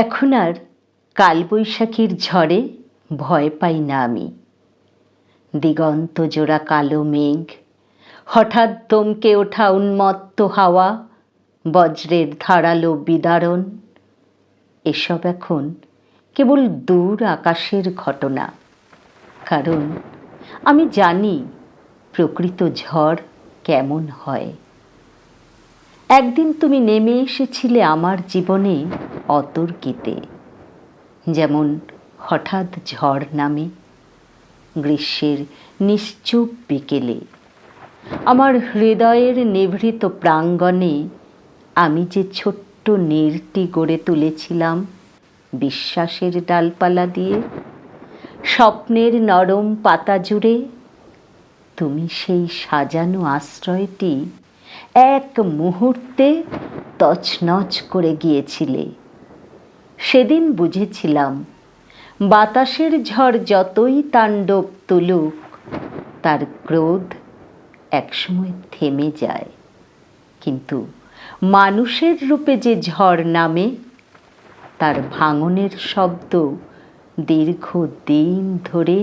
এখন আর কালবৈশাখীর ঝড়ে ভয় পাই না আমি। দিগন্ত জোড়া কালো মেঘ, হঠাৎ দমকে ওঠা উন্মত্ত হাওয়া, বজ্রের ধারালো বিদারণ, এসব এখন কেবল দূর আকাশের ঘটনা। কারণ আমি জানি প্রকৃত ঝড় কেমন হয়। একদিন তুমি নেমে এসেছিলে আমার জীবনে অতর্কিতে, যেমন হঠাৎ ঝড় নামে গ্রীষ্মের নিশ্চুপ বিকেলে। আমার হৃদয়ের নিভৃত প্রাঙ্গণে আমি যে ছোট্ট নীড়টি গড়ে তুলেছিলাম বিশ্বাসের ডালপালা দিয়ে, স্বপ্নের নরম পাতা জুড়ে, তুমি সেই সাজানো আশ্রয়টি এক মুহূর্তে তছনছ করে গিয়েছিলে। সেদিন বুঝেছিলাম বাতাসের ঝড় যতই তাণ্ডব তুলুক, তার ক্রোধ একসময় থেমে যায়, কিন্তু মানুষের রূপে যে ঝড় নামে, তার ভাঙনের শব্দ দীর্ঘদিন ধরে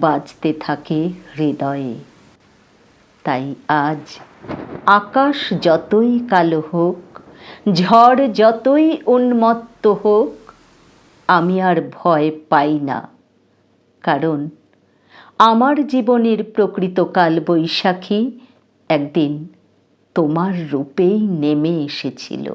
বাজতে থাকে হৃদয়ে। তাই আজ আকাশ যতই কালো হোক, ঝড় যতই উন্মত্ত হোক, আমি আর ভয় পাই না। কারণ আমার জীবনের প্রকৃত কালবৈশাখী একদিন তোমার রূপেই নেমে এসেছিল।